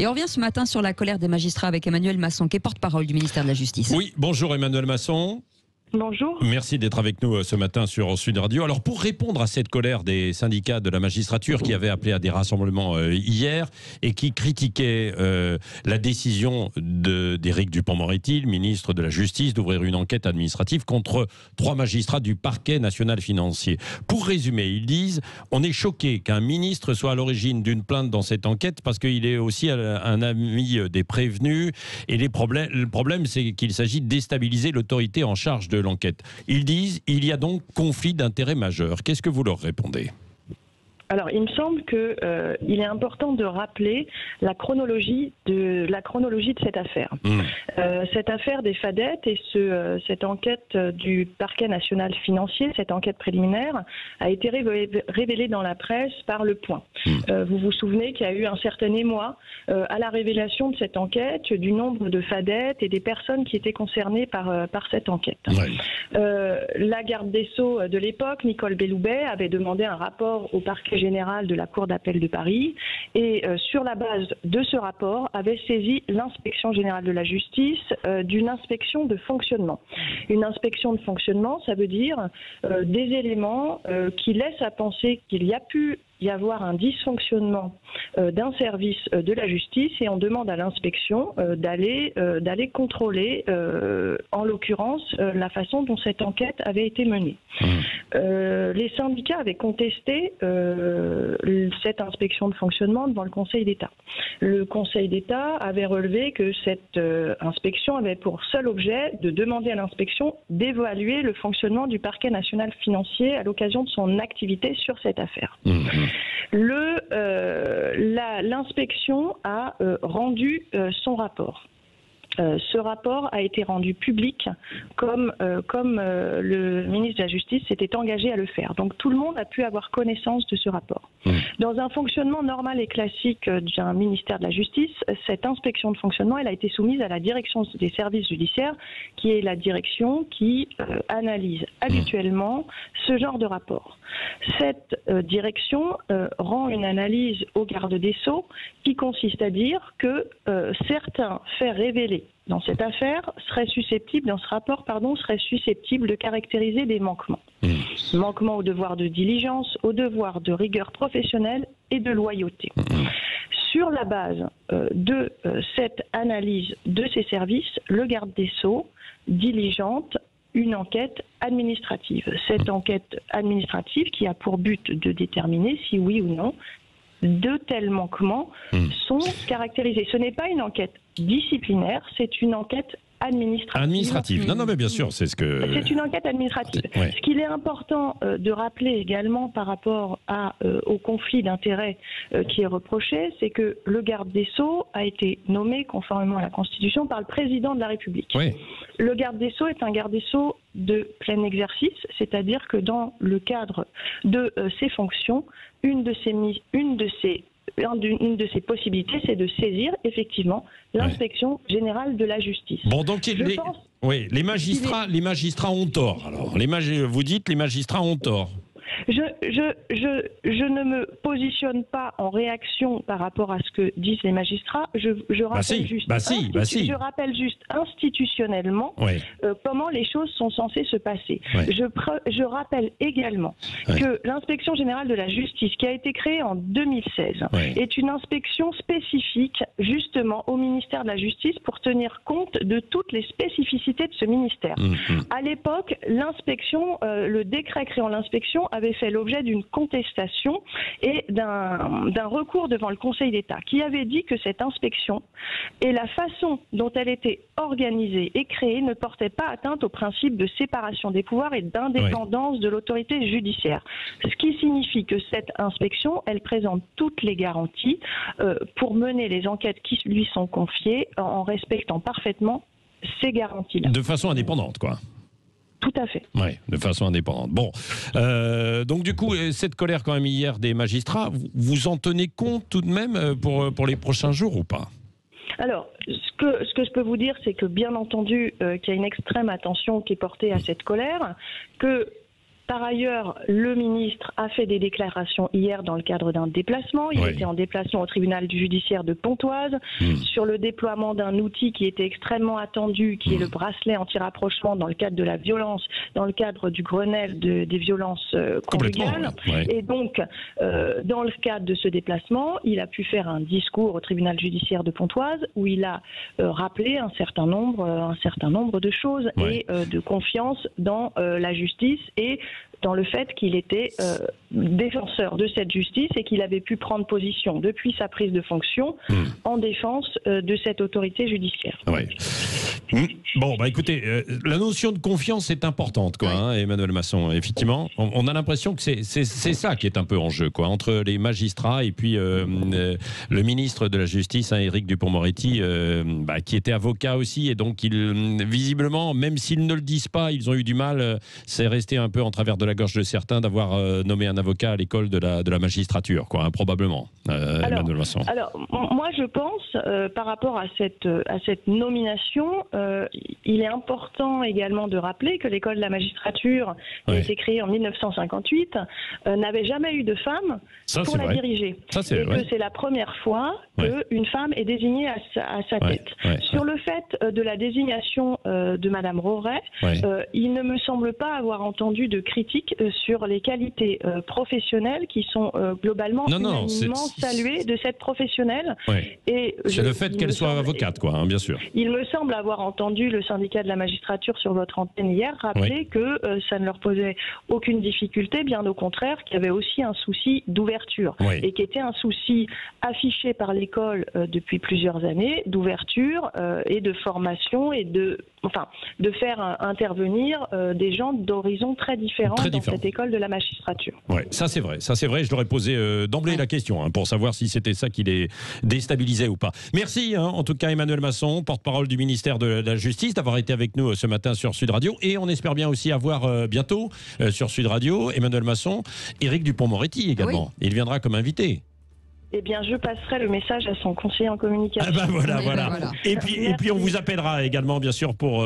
Et on revient ce matin sur la colère des magistrats avec Emmanuel Masson, qui est porte-parole du ministère de la Justice. Oui, bonjour Emmanuel Masson. Bonjour. Merci d'être avec nous ce matin sur Sud Radio. Alors pour répondre à cette colère des syndicats de la magistrature qui avaient appelé à des rassemblements hier et qui critiquaient la décision d'Éric Dupond-Moretti, ministre de la Justice, d'ouvrir une enquête administrative contre 3 magistrats du parquet national financier. Pour résumer, ils disent « On est choqué qu'un ministre soit à l'origine d'une plainte dans cette enquête parce qu'il est aussi un ami des prévenus et le problème c'est qu'il s'agit de déstabiliser l'autorité en charge de l'enquête. » Ils disent il y a donc conflit d'intérêts majeur. Qu'est-ce que vous leur répondez ? Alors, il me semble qu'il est important de rappeler la chronologie de cette affaire. Cette affaire des fadettes et cette enquête du parquet national financier, cette enquête préliminaire, a été révélée dans la presse par Le Point. Vous vous souvenez qu'il y a eu un certain émoi à la révélation de cette enquête, du nombre de fadettes et des personnes qui étaient concernées par cette enquête. La garde des Sceaux de l'époque, Nicole Belloubet, avait demandé un rapport au parquet général de la Cour d'appel de Paris et sur la base de ce rapport avait saisi l'inspection générale de la justice d'une inspection de fonctionnement. Une inspection de fonctionnement, ça veut dire des éléments qui laissent à penser qu'il y a pu y avoir un dysfonctionnement d'un service de la justice et on demande à l'inspection d'aller contrôler, en l'occurrence, la façon dont cette enquête avait été menée. Les syndicats avaient contesté cette inspection de fonctionnement devant le Conseil d'État. Le Conseil d'État avait relevé que cette inspection avait pour seul objet de demander à l'inspection d'évaluer le fonctionnement du parquet national financier à l'occasion de son activité sur cette affaire. L'inspection a rendu son rapport. Ce rapport a été rendu public comme le ministre de la Justice s'était engagé à le faire. Donc tout le monde a pu avoir connaissance de ce rapport. Dans un fonctionnement normal et classique d'un ministère de la Justice, cette inspection de fonctionnement elle a été soumise à la direction des services judiciaires, qui est la direction qui analyse habituellement ce genre de rapport. Cette direction rend une analyse au garde des Sceaux qui consiste à dire que certains faits révélés dans cette affaire dans ce rapport, seraient susceptibles de caractériser des manquements. Manquements au devoir de diligence, au devoir de rigueur professionnelle et de loyauté. Sur la base de cette analyse de ces services, le garde des Sceaux diligente une enquête administrative. Cette enquête administrative qui a pour but de déterminer si oui ou non de tels manquements sont caractérisés. Ce n'est pas une enquête disciplinaire, c'est une enquête administrative. Non, mais bien sûr, c'est ce que... C'est une enquête administrative. Ouais. Ce qu'il est important de rappeler également par rapport au conflit d'intérêts qui est reproché, c'est que le garde des Sceaux a été nommé, conformément à la Constitution, par le président de la République. Oui. Le garde des Sceaux est un garde des Sceaux de plein exercice, c'est-à-dire que dans le cadre de ses fonctions, une de ses possibilités, c'est de saisir effectivement l'inspection générale de la justice. Bon, donc les magistrats ont tort. Alors, vous dites les magistrats ont tort. Je ne me positionne pas en réaction par rapport à ce que disent les magistrats. Je rappelle juste institutionnellement comment les choses sont censées se passer. Je rappelle également que l'inspection générale de la justice, qui a été créée en 2016, est une inspection spécifique justement au ministère de la Justice pour tenir compte de toutes les spécificités de ce ministère. À l'époque, l'inspection, le décret créant l'inspection avait fait l'objet d'une contestation et d'un recours devant le Conseil d'État qui avait dit que cette inspection et la façon dont elle était organisée et créée ne portait pas atteinte au principe de séparation des pouvoirs et d'indépendance de l'autorité judiciaire. Ce qui signifie que cette inspection, elle présente toutes les garanties pour mener les enquêtes qui lui sont confiées en respectant parfaitement ces garanties-là. De façon indépendante, quoi. Tout à fait. Oui, de façon indépendante. Bon, donc du coup, cette colère quand même hier des magistrats, vous en tenez compte tout de même pour les prochains jours ou pas ? Alors, ce que je peux vous dire, c'est que bien entendu, qu'il y a une extrême attention qui est portée à cette colère, que Par ailleurs, le ministre a fait des déclarations hier dans le cadre d'un déplacement. Il était en déplacement au tribunal judiciaire de Pontoise sur le déploiement d'un outil qui était extrêmement attendu, qui est le bracelet anti-rapprochement dans le cadre de la violence, dans le cadre du Grenelle des violences conjugales. Et donc, dans le cadre de ce déplacement, il a pu faire un discours au tribunal judiciaire de Pontoise où il a rappelé un certain nombre de choses et de confiance dans la justice et dans le fait qu'il était défenseur de cette justice et qu'il avait pu prendre position depuis sa prise de fonction en défense de cette autorité judiciaire. Bon, bah écoutez, la notion de confiance est importante, quoi, hein, Emmanuel Masson. Effectivement, on a l'impression que c'est ça qui est un peu en jeu, quoi, entre les magistrats et puis le ministre de la Justice, hein, Éric Dupond-Moretti, qui était avocat aussi, et donc visiblement, même s'ils ne le disent pas, ils ont eu du mal. C'est resté un peu en travers de la gorge de certains d'avoir nommé un avocat à l'école de la magistrature, quoi, hein, probablement. Emmanuel Masson. Alors, moi, je pense, par rapport à cette nomination, il est important également de rappeler que l'école de la magistrature, qui a été créée en 1958, n'avait jamais eu de femme pour la diriger. Et que c'est la première fois qu'une femme est désignée à sa tête. Sur le fait de la désignation de Madame Roret, il ne me semble pas avoir entendu de critiques sur les qualités professionnelles qui sont globalement unanimement saluées de cette professionnelle. C'est le fait qu'elle soit avocate, quoi, hein, bien sûr. Il me semble avoir entendu le syndicat de la magistrature sur votre antenne hier rappeler que ça ne leur posait aucune difficulté, bien au contraire, qu'il y avait aussi un souci d'ouverture et qui était un souci affiché par l'école depuis plusieurs années, d'ouverture et de formation et de faire intervenir des gens d'horizons très différents dans cette école de la magistrature. Ça c'est vrai, je leur ai posé d'emblée la question, hein, pour savoir si c'était ça qui les déstabilisait ou pas. Merci, hein, en tout cas Emmanuel Masson, porte-parole du ministère de la Justice, d'avoir été avec nous ce matin sur Sud Radio, et on espère bien aussi avoir bientôt sur Sud Radio, Emmanuel Masson, Éric Dupond-Moretti également. Il viendra comme invité. Eh bien, je passerai le message à son conseiller en communication. Voilà. Et puis on vous appellera également, bien sûr, pour